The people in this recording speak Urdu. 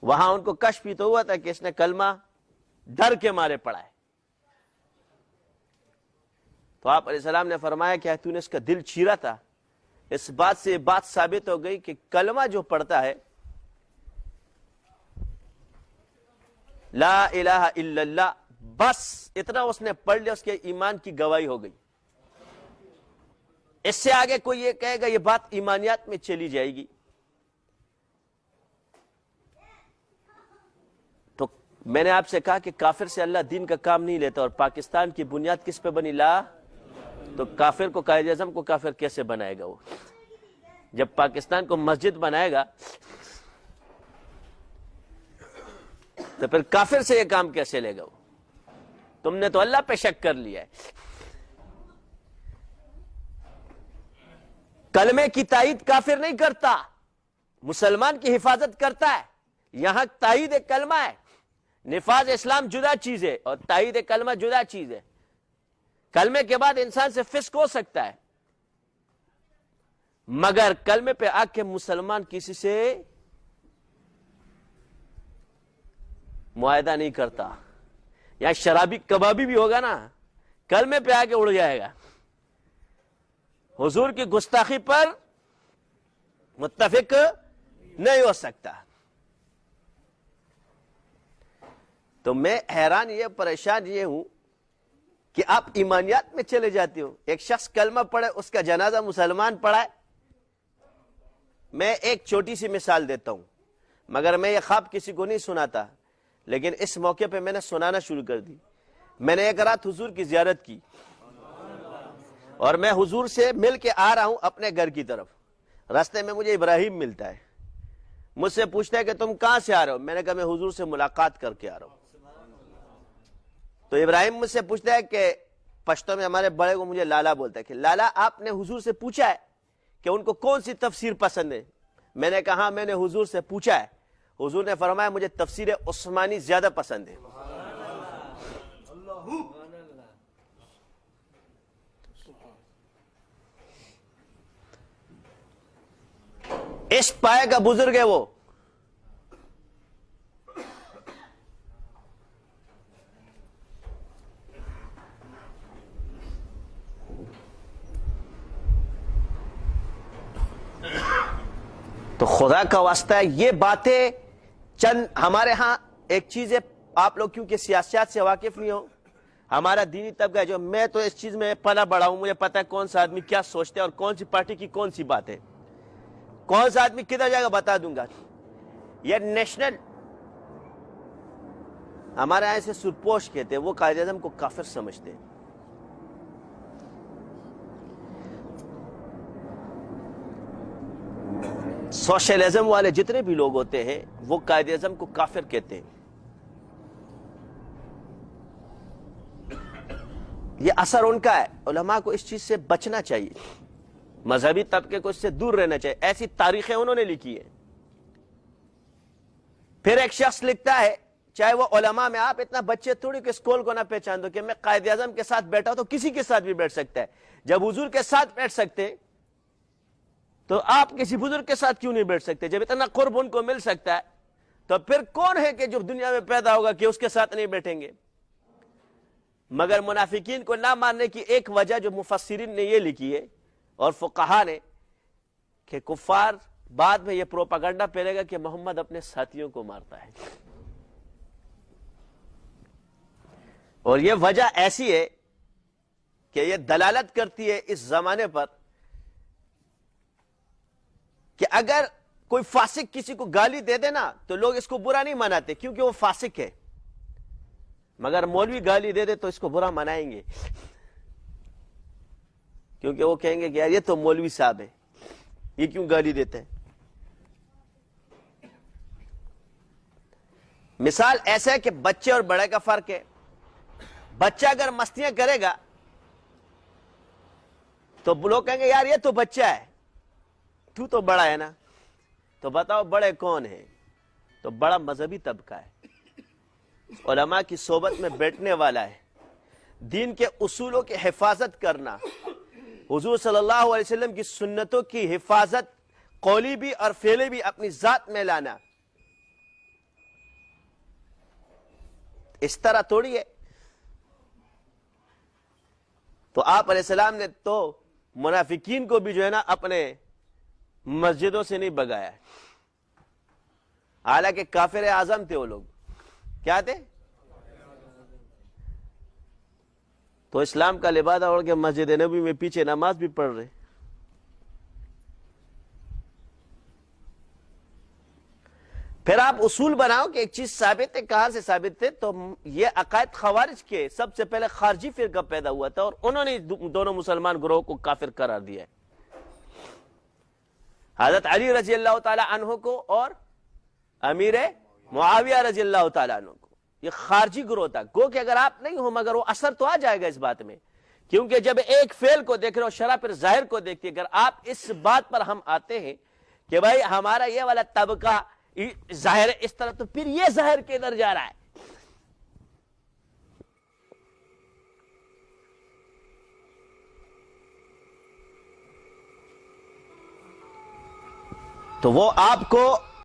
وہاں ان کو کشف بھی تو ہوا تھا کہ اس نے کلمہ ڈر کے مارے پڑھا ہے. تو آپ علیہ السلام نے فرمایا کہ تو نے اس کا دل چیرا تھا. اس بات سے یہ بات ثابت ہو گئی کہ کلمہ جو پڑھتا ہے لا الہ الا اللہ، بس اتنا اس نے پڑھ لیا، اس کے ایمان کی گواہی ہو گئی. اس سے آگے کوئی یہ کہے گا یہ بات ایمانیات میں چلی جائے گی. تو میں نے آپ سے کہا کہ کافر سے اللہ دین کا کام نہیں لیتا، اور پاکستان کی بنیاد کس پہ بنی؟ لا. تو کافر کو، قائد اعظم کو کافر کیسے بنائے گا وہ؟ جب پاکستان کو مسجد بنائے گا تو پھر کافر سے یہ کام کیسے لے گا وہ؟ تم نے تو اللہ پہ شک کر لیا ہے. کلمے کی تائید کافر نہیں کرتا، مسلمان کی حفاظت کرتا ہے. یہاں تائید کلمہ ہے، نفاذ اسلام جدا چیز ہے اور تائید کلمہ جدا چیز ہے. کلمے کے بعد انسان سے فسق ہو سکتا ہے، مگر کلمے پہ آ کے مسلمان کسی سے معاہدہ نہیں کرتا. یا شرابی کبابی بھی ہوگا نا، کلمے پہ آ کے اڑ جائے گا. حضور کی گستاخی پر متفق نہیں ہو سکتا. تو میں حیران یہ، پریشان یہ ہوں کہ آپ ایمانیات میں چلے جاتے ہو. ایک شخص کلمہ پڑھے، اس کا جنازہ مسلمان پڑھائے. میں ایک چھوٹی سی مثال دیتا ہوں، مگر میں یہ خواب کسی کو نہیں سناتا، لیکن اس موقع پہ میں نے سنانا شروع کر دی. میں نے ایک رات حضور کی زیارت کی اور میں حضور سے مل کے آ رہا ہوں اپنے گھر کی طرف. راستے میں مجھے ابراہیم ملتا ہے، مجھ سے پوچھتا ہے کہ تم کہاں سے آ رہے ہو؟ میں نے کہا میں حضور سے ملاقات کر کے آ رہا ہوں. تو ابراہیم مجھ سے پوچھتا ہے کہ پشتو میں ہمارے بڑے کو مجھے لالا بولتا ہے کہ لالا آپ نے حضور سے پوچھا ہے کہ ان کو کون سی تفسیر پسند ہے؟ میں نے کہا ہاں میں نے حضور سے پوچھا ہے. حضور نے فرمایا مجھے تفسیر عثمانی زیادہ پسند ہے. اس پائے کا بزرگ ہے وہ. تو خدا کا واسطہ ہے یہ باتیں چند ہمارے ہاں ایک چیز ہے، آپ لوگ کیونکہ سیاست سے واقف نہیں ہو، ہمارا دینی طبقہ ہے جو، میں تو اس چیز میں پلا بڑا ہوں، مجھے پتہ ہے کون سا آدمی کیا سوچتا ہے اور کون سی پارٹی کی کون سی بات ہے، کون سا آدمی کدھر جائے گا بتا دوں گا. یہ نیشنل ہمارے یہاں سے سرپوش کہتے ہیں، وہ قائد اعظم کو کافر سمجھتے ہیں. سوشلزم والے جتنے بھی لوگ ہوتے ہیں وہ قائد اعظم کو کافر کہتے ہیں. یہ اثر ان کا ہے. علماء کو اس چیز سے بچنا چاہیے، مذہبی طبقے کو اس سے دور رہنا چاہیے. ایسی تاریخیں انہوں نے لکھی ہیں. پھر ایک شخص لکھتا ہے، چاہے وہ علماء میں، آپ اتنا بچے تھوڑی کہ اسکول کو نہ پہچان دو کہ میں قائد اعظم کے ساتھ بیٹھا ہوں تو کسی کے ساتھ بھی بیٹھ سکتا ہے. جب حضور کے ساتھ بیٹھ سکتے تو آپ کسی بزرگ کے ساتھ کیوں نہیں بیٹھ سکتے؟ جب اتنا قرب ان کو مل سکتا ہے تو پھر کون ہے کہ جو دنیا میں پیدا ہوگا کہ اس کے ساتھ نہیں بیٹھیں گے؟ مگر منافقین کو نہ ماننے کی ایک وجہ جو مفسرین نے یہ لکھی ہے اور فقہا نے، کہ کفار بعد میں یہ پروپاگنڈا پھیلے گا کہ محمد اپنے ساتھیوں کو مارتا ہے. اور یہ وجہ ایسی ہے کہ یہ دلالت کرتی ہے اس زمانے پر کہ اگر کوئی فاسق کسی کو گالی دے دے نا تو لوگ اس کو برا نہیں مناتے کیونکہ وہ فاسق ہے، مگر مولوی گالی دے دے تو اس کو برا منائیں گے کیونکہ وہ کہیں گے کہ یار یہ تو مولوی صاحب ہے، یہ کیوں گالی دیتے ہیں. مثال ایسا ہے کہ بچے اور بڑے کا فرق ہے. بچہ اگر مستیاں کرے گا تو لوگ کہیں گے یار یہ تو بچہ ہے، تو تو بڑا ہے نا. تو بتاؤ بڑے کون ہیں؟ تو بڑا مذہبی طبقہ ہے، علماء کی صحبت میں بیٹھنے والا ہے، دین کے اصولوں کی حفاظت کرنا، حضور صلی اللہ علیہ وسلم کی سنتوں کی حفاظت قولی بھی اور فعلی بھی اپنی ذات میں لانا، اس طرح تھوڑی ہے. تو آپ علیہ السلام نے تو منافقین کو بھی جو ہے نا اپنے مسجدوں سے نہیں بگایا. حالانکہ کافر اعظم تھے وہ لوگ. کیا تھے؟ تو اسلام کا لبادہ اوڑھ کے مسجد نبوی میں پیچھے نماز بھی پڑھ رہے. پھر آپ اصول بناؤ کہ ایک چیز ثابت ہے. کہاں سے ثابت تھے؟ تو یہ عقائد خوارج کے سب سے پہلے خارجی فرقہ پیدا ہوا تھا اور انہوں نے دونوں مسلمان گروہ کو کافر قرار دیا ہے. حضرت علی رضی اللہ تعالی عنہ کو اور امیر معاویہ رضی اللہ تعالی عنہ کو. یہ خارجی گروہ تھا. گو کہ اگر آپ نہیں ہو مگر وہ اثر تو آ جائے گا اس بات میں، کیونکہ جب ایک فعل کو دیکھ رہے ہو شرع پھر ظاہر کو دیکھتے. اگر آپ اس بات پر ہم آتے ہیں کہ بھائی ہمارا یہ والا طبقہ ظاہر اس طرح، تو پھر یہ ظاہر کدھر جا رہا ہے؟ تو وہ آپ کو